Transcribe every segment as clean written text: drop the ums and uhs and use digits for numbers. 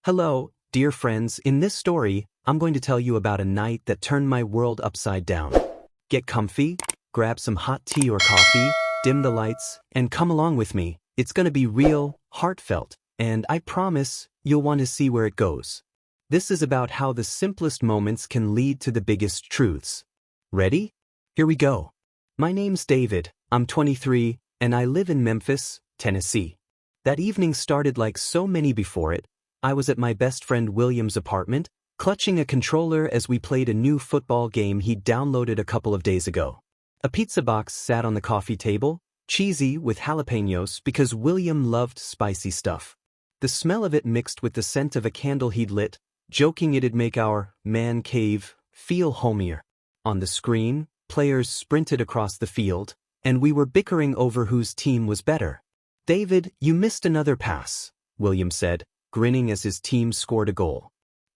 Hello, dear friends. In this story, I'm going to tell you about a night that turned my world upside down. Get comfy, grab some hot tea or coffee, dim the lights, and come along with me. It's gonna be real, heartfelt, and I promise you'll want to see where it goes. This is about how the simplest moments can lead to the biggest truths. Ready? Here we go. My name's David, I'm 23, and I live in Memphis, Tennessee. That evening started like so many before it. I was at my best friend William's apartment, clutching a controller as we played a new football game he'd downloaded a couple of days ago. A pizza box sat on the coffee table, cheesy with jalapenos because William loved spicy stuff. The smell of it mixed with the scent of a candle he'd lit, joking it'd make our man cave feel homier. On the screen, players sprinted across the field, and we were bickering over whose team was better. "David, you missed another pass," William said, grinning as his team scored a goal.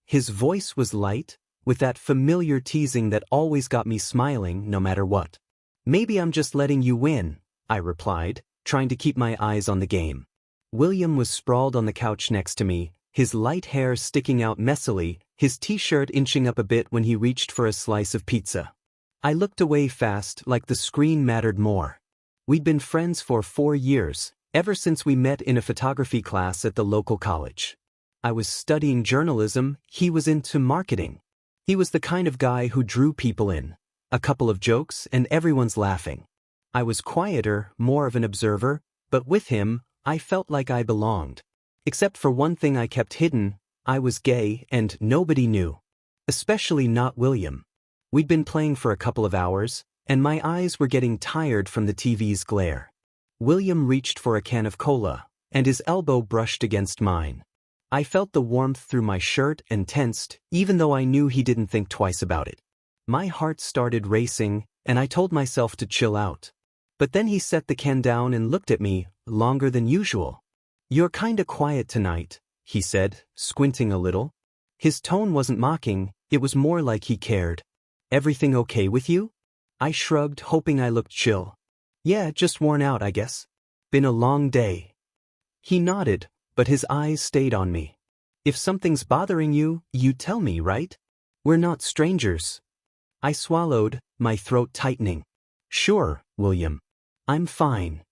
His voice was light, with that familiar teasing that always got me smiling no matter what. "Maybe I'm just letting you win," I replied, trying to keep my eyes on the game. William was sprawled on the couch next to me, his light hair sticking out messily, his t-shirt inching up a bit when he reached for a slice of pizza. I looked away fast, like the screen mattered more. We'd been friends for 4 years, ever since we met in a photography class at the local college. I was studying journalism, he was into marketing. He was the kind of guy who drew people in. A couple of jokes and everyone's laughing. I was quieter, more of an observer, but with him, I felt like I belonged. Except for one thing I kept hidden, I was gay and nobody knew. Especially not William. We'd been playing for a couple of hours, and my eyes were getting tired from the TV's glare. William reached for a can of cola, and his elbow brushed against mine. I felt the warmth through my shirt and tensed, even though I knew he didn't think twice about it. My heart started racing, and I told myself to chill out. But then he set the can down and looked at me, longer than usual. "You're kinda quiet tonight," he said, squinting a little. His tone wasn't mocking, it was more like he cared. "Everything okay with you?" I shrugged, hoping I looked chill. "Yeah, just worn out, I guess. Been a long day." He nodded, but his eyes stayed on me. "If something's bothering you, you tell me, right? We're not strangers." I swallowed, my throat tightening. "Sure, William. I'm fine."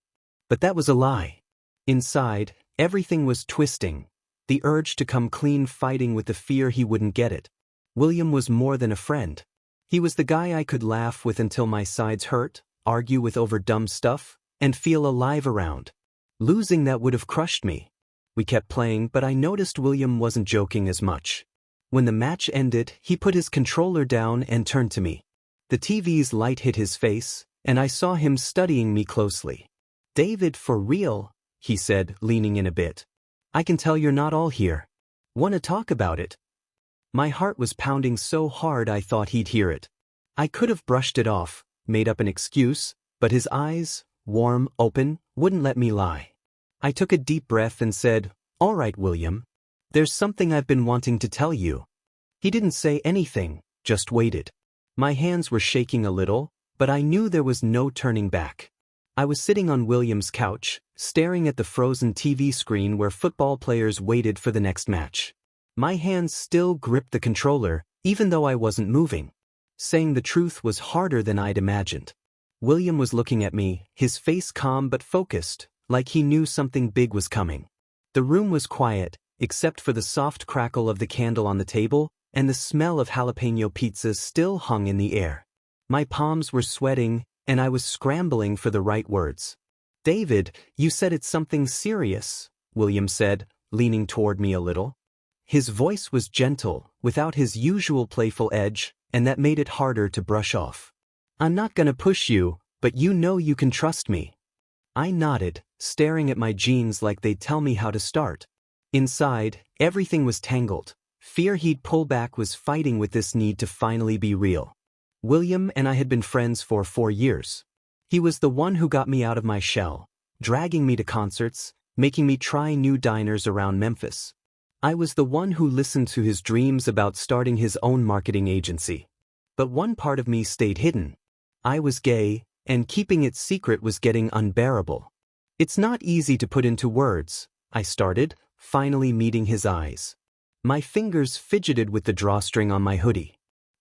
But that was a lie. Inside, everything was twisting. The urge to come clean fighting with the fear he wouldn't get it. William was more than a friend. He was the guy I could laugh with until my sides hurt, argue with over dumb stuff, and feel alive around. Losing that would have crushed me. We kept playing, but I noticed William wasn't joking as much. When the match ended, he put his controller down and turned to me. The TV's light hit his face, and I saw him studying me closely. "David, for real," he said, leaning in a bit. "I can tell you're not all here. Wanna talk about it?" My heart was pounding so hard I thought he'd hear it. I could have brushed it off, made up an excuse, but his eyes, warm, open, wouldn't let me lie. I took a deep breath and said, "All right, William. There's something I've been wanting to tell you." He didn't say anything, just waited. My hands were shaking a little, but I knew there was no turning back. I was sitting on William's couch, staring at the frozen TV screen where football players waited for the next match. My hands still gripped the controller, even though I wasn't moving. Saying the truth was harder than I'd imagined. William was looking at me, his face calm but focused, like he knew something big was coming. The room was quiet, except for the soft crackle of the candle on the table, and the smell of jalapeno pizza still hung in the air. My palms were sweating, and I was scrambling for the right words. "David, you said it's something serious," William said, leaning toward me a little. His voice was gentle, without his usual playful edge, and that made it harder to brush off. "I'm not gonna push you, but you know you can trust me." I nodded, staring at my jeans like they'd tell me how to start. Inside, everything was tangled. Fear he'd pull back was fighting with this need to finally be real. William and I had been friends for 4 years. He was the one who got me out of my shell, dragging me to concerts, making me try new diners around Memphis. I was the one who listened to his dreams about starting his own marketing agency. But one part of me stayed hidden. I was gay, and keeping it secret was getting unbearable. "It's not easy to put into words," I started, finally meeting his eyes. My fingers fidgeted with the drawstring on my hoodie.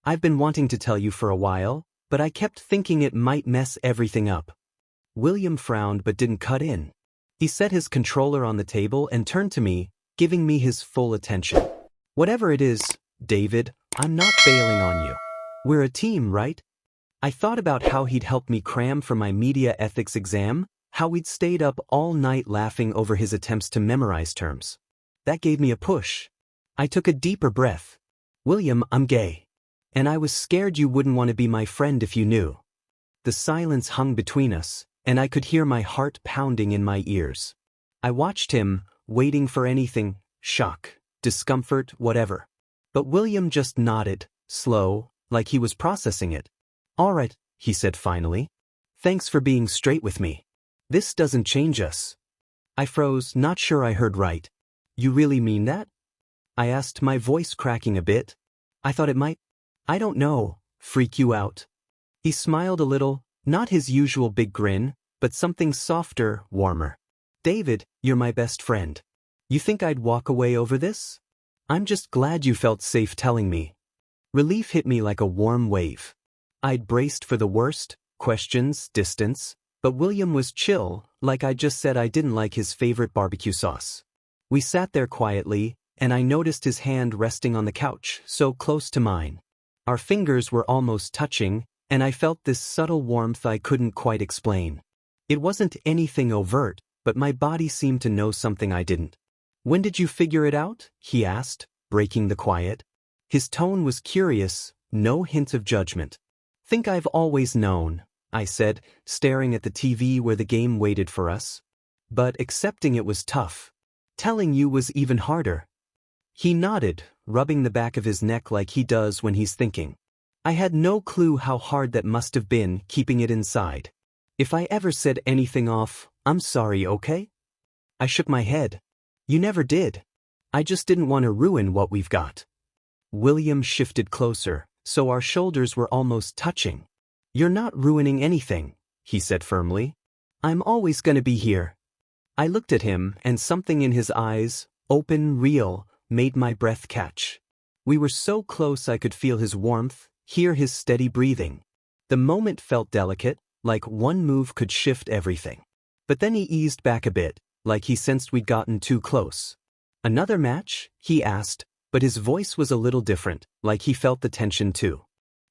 I've been wanting to tell you for a while, but I kept thinking it might mess everything up. William frowned but didn't cut in. He set his controller on the table and turned to me, giving me his full attention. Whatever it is, David, I'm not bailing on you. We're a team, right? I thought about how he'd helped me cram for my media ethics exam, how we'd stayed up all night laughing over his attempts to memorize terms. That gave me a push. I took a deeper breath. William, I'm gay. And I was scared you wouldn't want to be my friend if you knew. The silence hung between us, and I could hear my heart pounding in my ears. I watched him, waiting for anything, shock, discomfort, whatever. But William just nodded, slow, like he was processing it. All right, he said finally. Thanks for being straight with me. This doesn't change us. I froze, not sure I heard right. You really mean that? I asked, my voice cracking a bit. I thought it might. I don't know, freak you out. He smiled a little, not his usual big grin, but something softer, warmer. David, you're my best friend. You think I'd walk away over this? I'm just glad you felt safe telling me. Relief hit me like a warm wave. I'd braced for the worst, questions, distance, but William was chill, like I just said I didn't like his favorite barbecue sauce. We sat there quietly, and I noticed his hand resting on the couch, so close to mine. Our fingers were almost touching, and I felt this subtle warmth I couldn't quite explain. It wasn't anything overt, but my body seemed to know something I didn't. When did you figure it out? He asked, breaking the quiet. His tone was curious, no hint of judgment. Think I've always known, I said, staring at the TV where the game waited for us. But accepting it was tough. Telling you was even harder. He nodded, rubbing the back of his neck like he does when he's thinking. I had no clue how hard that must have been, keeping it inside. If I ever said anything off, I'm sorry, okay? I shook my head. You never did. I just didn't want to ruin what we've got. William shifted closer, so our shoulders were almost touching. You're not ruining anything, he said firmly. I'm always gonna be here. I looked at him, and something in his eyes, open, real, made my breath catch. We were so close I could feel his warmth, hear his steady breathing. The moment felt delicate, like one move could shift everything. But then he eased back a bit, like he sensed we'd gotten too close. Another match? He asked, but his voice was a little different, like he felt the tension too.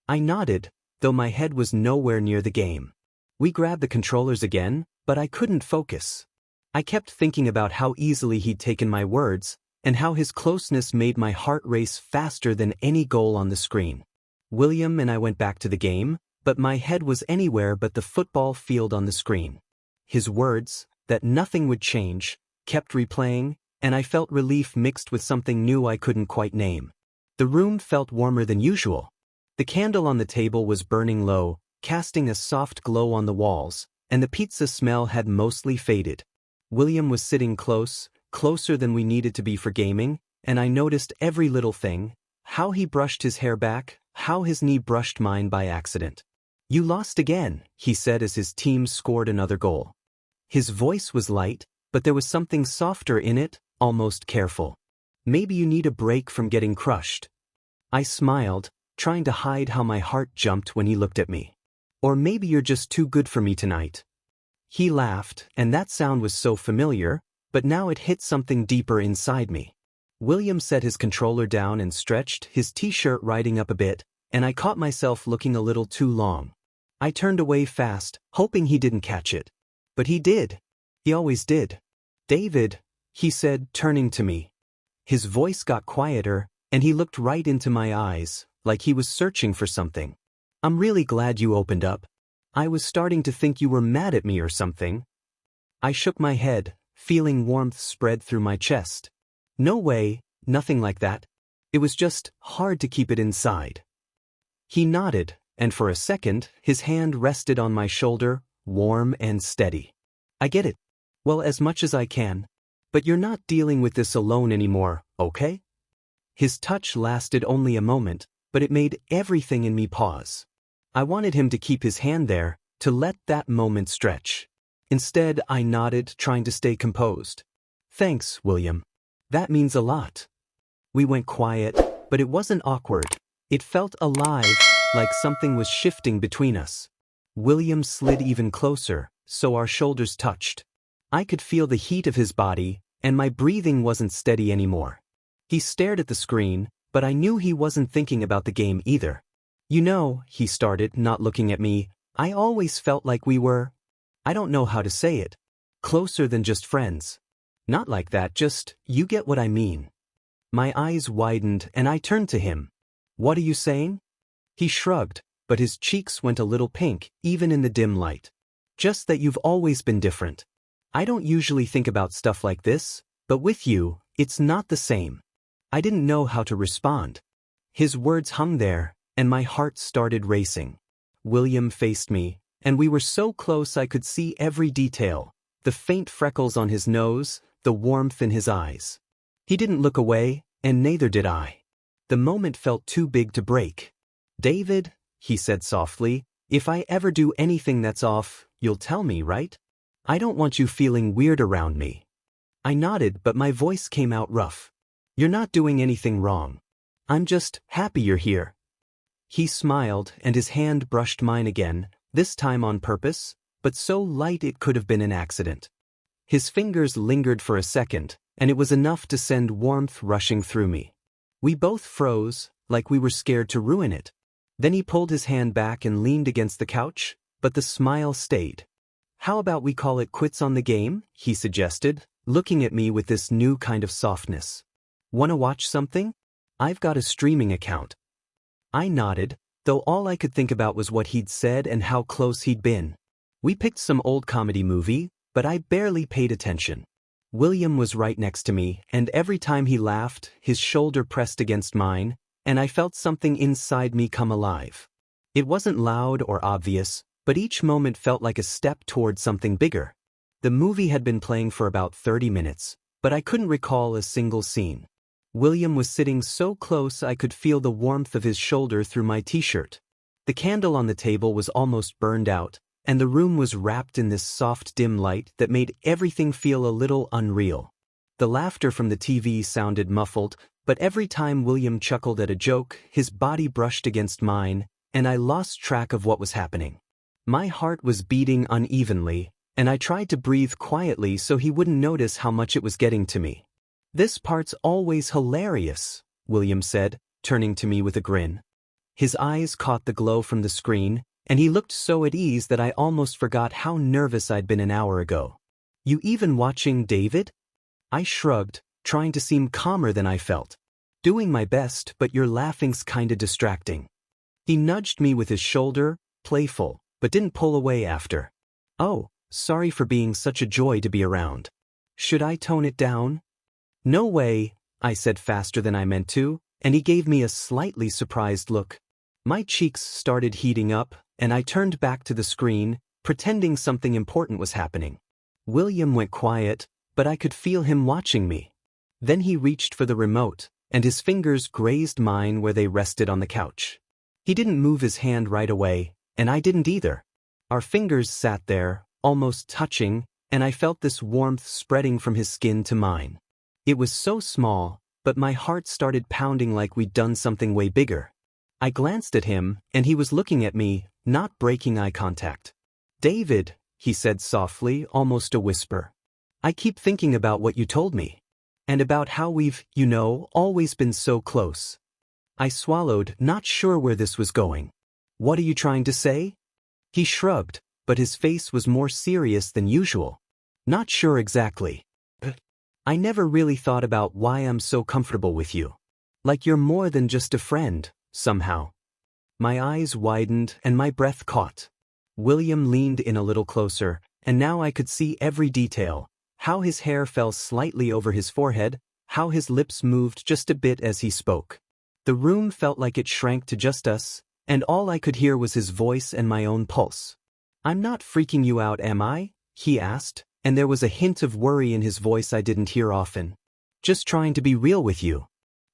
I nodded, though my head was nowhere near the game. We grabbed the controllers again, but I couldn't focus. I kept thinking about how easily he'd taken my words, and how his closeness made my heart race faster than any goal on the screen. William and I went back to the game, but my head was anywhere but the football field on the screen. His words, that nothing would change, kept replaying, and I felt relief mixed with something new I couldn't quite name. The room felt warmer than usual. The candle on the table was burning low, casting a soft glow on the walls, and the pizza smell had mostly faded. William was sitting close, closer than we needed to be for gaming, and I noticed every little thing, how he brushed his hair back, how his knee brushed mine by accident. You lost again, he said as his team scored another goal. His voice was light, but there was something softer in it, almost careful. Maybe you need a break from getting crushed. I smiled, trying to hide how my heart jumped when he looked at me. Or maybe you're just too good for me tonight. He laughed, and that sound was so familiar, but now it hit something deeper inside me. William set his controller down and stretched, his t-shirt riding up a bit, and I caught myself looking a little too long. I turned away fast, hoping he didn't catch it. But he did. He always did. David, he said, turning to me. His voice got quieter, and he looked right into my eyes, like he was searching for something. I'm really glad you opened up. I was starting to think you were mad at me or something. I shook my head, feeling warmth spread through my chest. No way, nothing like that. It was just hard to keep it inside. He nodded, and for a second, his hand rested on my shoulder, warm and steady. I get it. Well, as much as I can. But you're not dealing with this alone anymore, okay? His touch lasted only a moment, but it made everything in me pause. I wanted him to keep his hand there, to let that moment stretch. Instead, I nodded, trying to stay composed. Thanks, William. That means a lot. We went quiet, but it wasn't awkward. It felt alive, like something was shifting between us. William slid even closer, so our shoulders touched. I could feel the heat of his body, and my breathing wasn't steady anymore. He stared at the screen, but I knew he wasn't thinking about the game either. You know, he started, not looking at me, I always felt like we were, I don't know how to say it, closer than just friends. Not like that, just, you get what I mean. My eyes widened and I turned to him. What are you saying? He shrugged, but his cheeks went a little pink, even in the dim light. Just that you've always been different. I don't usually think about stuff like this, but with you, it's not the same. I didn't know how to respond. His words hung there, and my heart started racing. William faced me, and we were so close I could see every detail, the faint freckles on his nose, the warmth in his eyes. He didn't look away, and neither did I. The moment felt too big to break. David, he said softly, if I ever do anything that's off, you'll tell me, right? I don't want you feeling weird around me. I nodded, but my voice came out rough. You're not doing anything wrong. I'm just happy you're here. He smiled, and his hand brushed mine again, this time on purpose, but so light it could have been an accident. His fingers lingered for a second, and it was enough to send warmth rushing through me. We both froze, like we were scared to ruin it. Then he pulled his hand back and leaned against the couch, but the smile stayed. How about we call it quits on the game? He suggested, looking at me with this new kind of softness. Wanna watch something? I've got a streaming account. I nodded, though all I could think about was what he'd said and how close he'd been. We picked some old comedy movie, but I barely paid attention. William was right next to me, and every time he laughed, his shoulder pressed against mine, and I felt something inside me come alive. It wasn't loud or obvious, but each moment felt like a step toward something bigger. The movie had been playing for about 30 minutes, but I couldn't recall a single scene. William was sitting so close I could feel the warmth of his shoulder through my t-shirt. The candle on the table was almost burned out, and the room was wrapped in this soft dim light that made everything feel a little unreal. The laughter from the TV sounded muffled, but every time William chuckled at a joke, his body brushed against mine, and I lost track of what was happening. My heart was beating unevenly, and I tried to breathe quietly so he wouldn't notice how much it was getting to me. This part's always hilarious, William said, turning to me with a grin. His eyes caught the glow from the screen, and he looked so at ease that I almost forgot how nervous I'd been an hour ago. You even watching David? I shrugged, trying to seem calmer than I felt. Doing my best, but your laughing's kinda distracting. He nudged me with his shoulder, playful, but didn't pull away after. Oh, sorry for being such a joy to be around. Should I tone it down? No way, I said faster than I meant to, and he gave me a slightly surprised look. My cheeks started heating up, and I turned back to the screen, pretending something important was happening. William went quiet, but I could feel him watching me. Then he reached for the remote, and his fingers grazed mine where they rested on the couch. He didn't move his hand right away, and I didn't either. Our fingers sat there, almost touching, and I felt this warmth spreading from his skin to mine. It was so small, but my heart started pounding like we'd done something way bigger. I glanced at him, and he was looking at me, not breaking eye contact. David, he said softly, almost a whisper. I keep thinking about what you told me. And about how we've, always been so close. I swallowed, not sure where this was going. What are you trying to say? He shrugged, but his face was more serious than usual. Not sure exactly. I never really thought about why I'm so comfortable with you. Like you're more than just a friend, somehow. My eyes widened and my breath caught. William leaned in a little closer, and now I could see every detail. How his hair fell slightly over his forehead, how his lips moved just a bit as he spoke. The room felt like it shrank to just us, and all I could hear was his voice and my own pulse. I'm not freaking you out, am I? He asked, and there was a hint of worry in his voice I didn't hear often. Just trying to be real with you.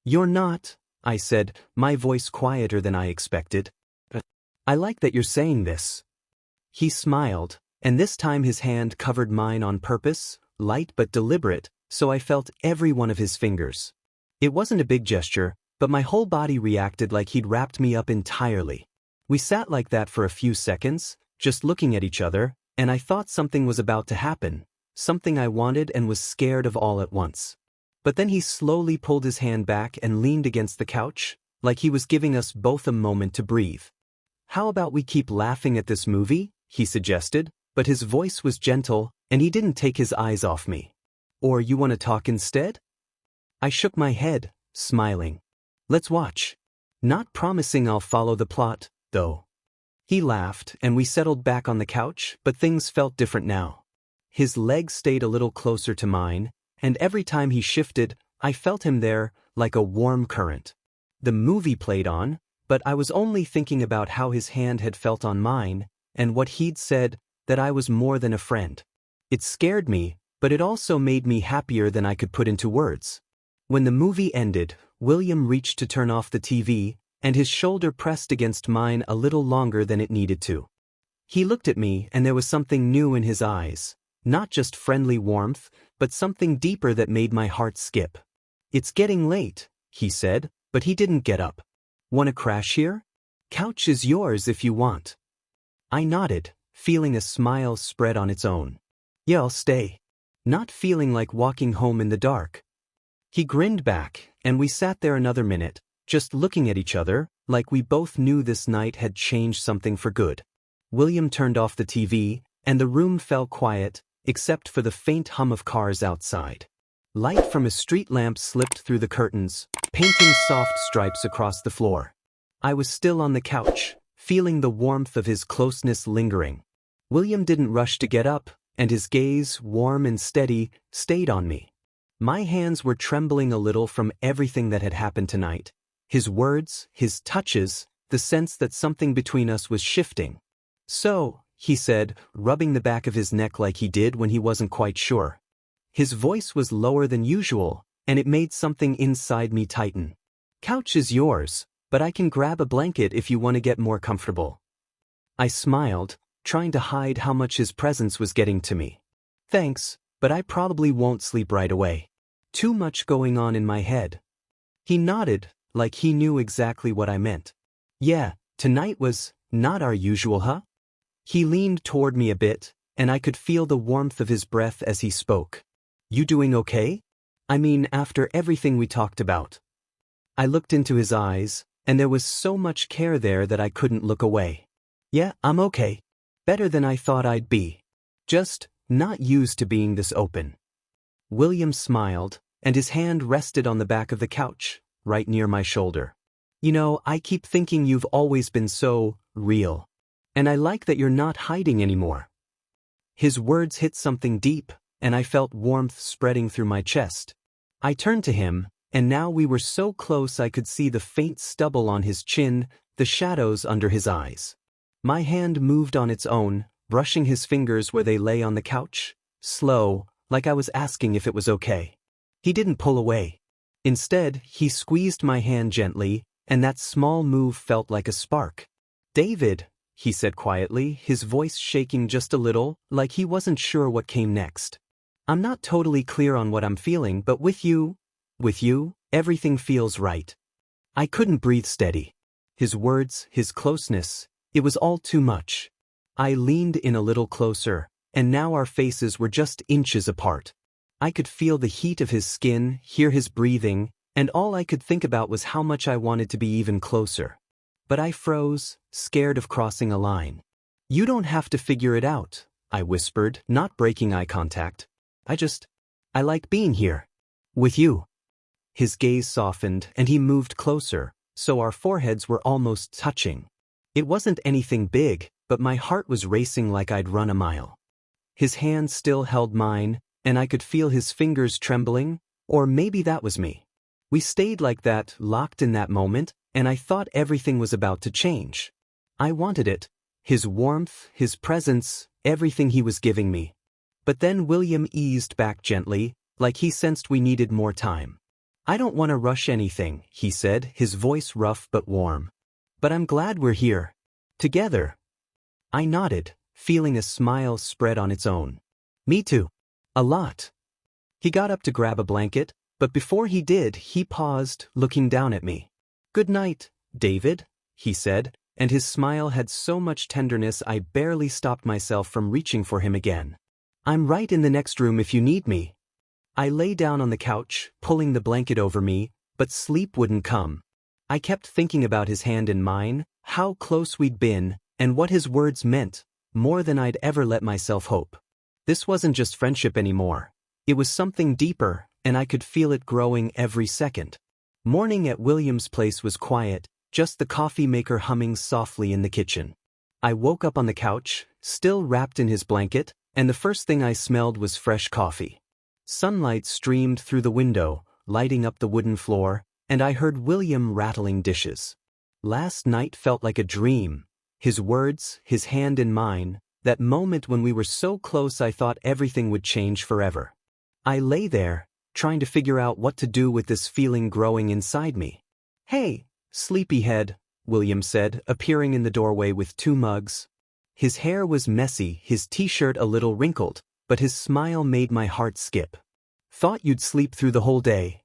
You're not, I said, my voice quieter than I expected. I like that you're saying this. He smiled, and this time his hand covered mine on purpose, light but deliberate, so I felt every one of his fingers. It wasn't a big gesture, but my whole body reacted like he'd wrapped me up entirely. We sat like that for a few seconds, just looking at each other, and I thought something was about to happen, something I wanted and was scared of all at once. But then he slowly pulled his hand back and leaned against the couch, like he was giving us both a moment to breathe. "How about we keep laughing at this movie?" he suggested, but his voice was gentle, and he didn't take his eyes off me. "Or you want to talk instead?" I shook my head, smiling. "Let's watch. Not promising I'll follow the plot, though." He laughed, and we settled back on the couch, but things felt different now. His legs stayed a little closer to mine, and every time he shifted, I felt him there, like a warm current. The movie played on, but I was only thinking about how his hand had felt on mine, and what he'd said, that I was more than a friend. It scared me, but it also made me happier than I could put into words. When the movie ended, William reached to turn off the TV, and his shoulder pressed against mine a little longer than it needed to. He looked at me, and there was something new in his eyes, not just friendly warmth, but something deeper that made my heart skip. "It's getting late," he said, but he didn't get up. "Wanna crash here? Couch is yours if you want." I nodded, feeling a smile spread on its own. "Yeah, I'll stay." Not feeling like walking home in the dark. He grinned back, and we sat there another minute, just looking at each other, like we both knew this night had changed something for good. William turned off the TV, and the room fell quiet, except for the faint hum of cars outside. Light from a street lamp slipped through the curtains, painting soft stripes across the floor. I was still on the couch, feeling the warmth of his closeness lingering. William didn't rush to get up, and his gaze, warm and steady, stayed on me. My hands were trembling a little from everything that had happened tonight. His words, his touches, the sense that something between us was shifting. "So," he said, rubbing the back of his neck like he did when he wasn't quite sure. His voice was lower than usual, and it made something inside me tighten. "Couch is yours, but I can grab a blanket if you want to get more comfortable." I smiled, trying to hide how much his presence was getting to me. "Thanks, but I probably won't sleep right away. Too much going on in my head." He nodded, like he knew exactly what I meant. "Yeah, tonight was not our usual, huh?" He leaned toward me a bit, and I could feel the warmth of his breath as he spoke. "You doing okay? I mean, after everything we talked about." I looked into his eyes, and there was so much care there that I couldn't look away. "Yeah, I'm okay. Better than I thought I'd be. Just not used to being this open." William smiled, and his hand rested on the back of the couch, right near my shoulder. "You know, I keep thinking you've always been so real. And I like that you're not hiding anymore." His words hit something deep, and I felt warmth spreading through my chest. I turned to him, and now we were so close I could see the faint stubble on his chin, the shadows under his eyes. My hand moved on its own, brushing his fingers where they lay on the couch, slow, like I was asking if it was okay. He didn't pull away. Instead, he squeezed my hand gently, and that small move felt like a spark. "David," he said quietly, his voice shaking just a little, like he wasn't sure what came next. "I'm not totally clear on what I'm feeling, but with you, everything feels right." I couldn't breathe steady. His words, his closeness, it was all too much. I leaned in a little closer, and now our faces were just inches apart. I could feel the heat of his skin, hear his breathing, and all I could think about was how much I wanted to be even closer. But I froze, scared of crossing a line. "You don't have to figure it out," I whispered, not breaking eye contact. I like being here. With you." His gaze softened, and he moved closer, so our foreheads were almost touching. It wasn't anything big, but my heart was racing like I'd run a mile. His hand still held mine, and I could feel his fingers trembling, or maybe that was me. We stayed like that, locked in that moment, and I thought everything was about to change. I wanted it. His warmth, his presence, everything he was giving me. But then William eased back gently, like he sensed we needed more time. "I don't want to rush anything," he said, his voice rough but warm. "But I'm glad we're here. Together." I nodded, feeling a smile spread on its own. "Me too. A lot." He got up to grab a blanket, But before he did, he paused, looking down at me. "Good night, David," he said, and his smile had so much tenderness I barely stopped myself from reaching for him again. "I'm right in the next room if you need me." I lay down on the couch, pulling the blanket over me, but sleep wouldn't come. I kept thinking about his hand in mine, how close we'd been, and what his words meant, more than I'd ever let myself hope. This wasn't just friendship anymore. It was something deeper, and I could feel it growing every second. Morning at William's place was quiet, just the coffee maker humming softly in the kitchen. I woke up on the couch, still wrapped in his blanket, and the first thing I smelled was fresh coffee. Sunlight streamed through the window, lighting up the wooden floor, and I heard William rattling dishes. Last night felt like a dream. His words, his hand in mine, that moment when we were so close I thought everything would change forever. I lay there, trying to figure out what to do with this feeling growing inside me. "Hey, sleepyhead," William said, appearing in the doorway with 2 mugs. His hair was messy, his t-shirt a little wrinkled, but his smile made my heart skip. "Thought you'd sleep through the whole day."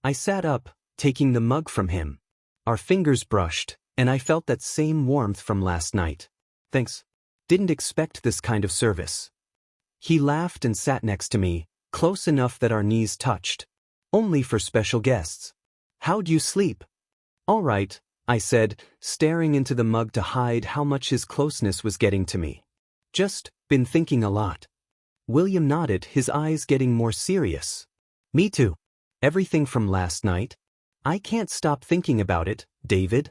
I sat up, taking the mug from him. Our fingers brushed, and I felt that same warmth from last night. "Thanks. Didn't expect this kind of service." He laughed and sat next to me, close enough that our knees touched. "Only for special guests." "How'd you sleep?" "All right," I said, staring into the mug to hide how much his closeness was getting to me. "Just been thinking a lot." William nodded, his eyes getting more serious. "Me too. Everything from last night. I can't stop thinking about it, David."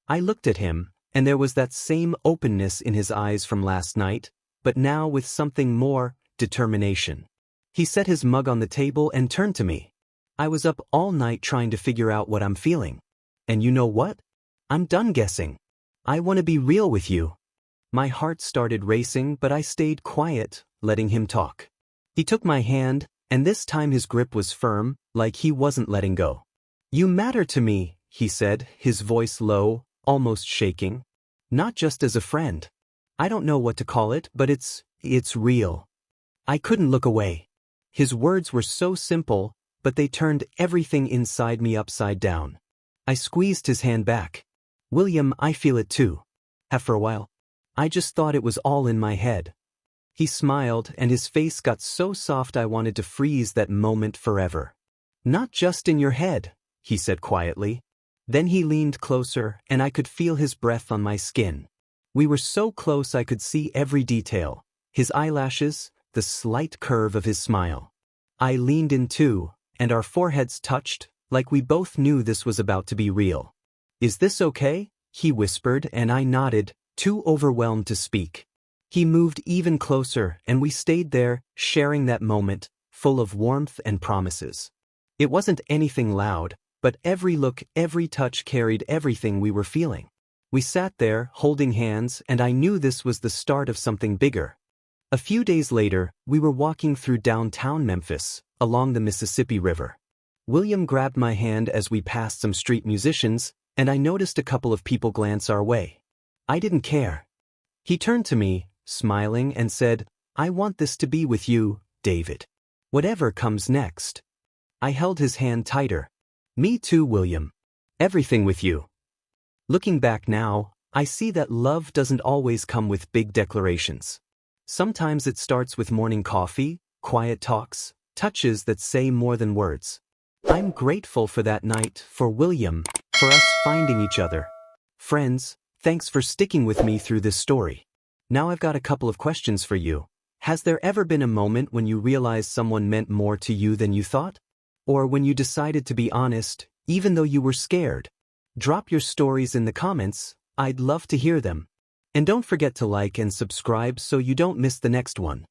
I looked at him, and there was that same openness in his eyes from last night, but now with something more, determination. He set his mug on the table and turned to me. "I was up all night trying to figure out what I'm feeling. And you know what? I'm done guessing. I want to be real with you." My heart started racing, but I stayed quiet, letting him talk. He took my hand, and this time his grip was firm, like he wasn't letting go. "You matter to me," he said, his voice low, almost shaking. "Not just as a friend. I don't know what to call it, but it's real." I couldn't look away. His words were so simple, but they turned everything inside me upside down. I squeezed his hand back. "William, I feel it too. Have for a while. I just thought it was all in my head." He smiled, and his face got so soft I wanted to freeze that moment forever. "Not just in your head," he said quietly. Then he leaned closer, and I could feel his breath on my skin. We were so close I could see every detail, his eyelashes, the slight curve of his smile. I leaned in too, and our foreheads touched, like we both knew this was about to be real. "Is this okay?" he whispered, and I nodded, too overwhelmed to speak. He moved even closer, and we stayed there, sharing that moment, full of warmth and promises. It wasn't anything loud, but every look, every touch carried everything we were feeling. We sat there, holding hands, and I knew this was the start of something bigger. A few days later, we were walking through downtown Memphis, along the Mississippi River. William grabbed my hand as we passed some street musicians, and I noticed a couple of people glance our way. I didn't care. He turned to me, smiling, and said, "I want this to be with you, David. Whatever comes next." I held his hand tighter. "Me too, William. Everything with you." Looking back now, I see that love doesn't always come with big declarations. Sometimes it starts with morning coffee, quiet talks, touches that say more than words. I'm grateful for that night, for William, for us finding each other. Friends, thanks for sticking with me through this story. Now I've got a couple of questions for you. Has there ever been a moment when you realized someone meant more to you than you thought? Or when you decided to be honest, even though you were scared? Drop your stories in the comments, I'd love to hear them. And don't forget to like and subscribe so you don't miss the next one.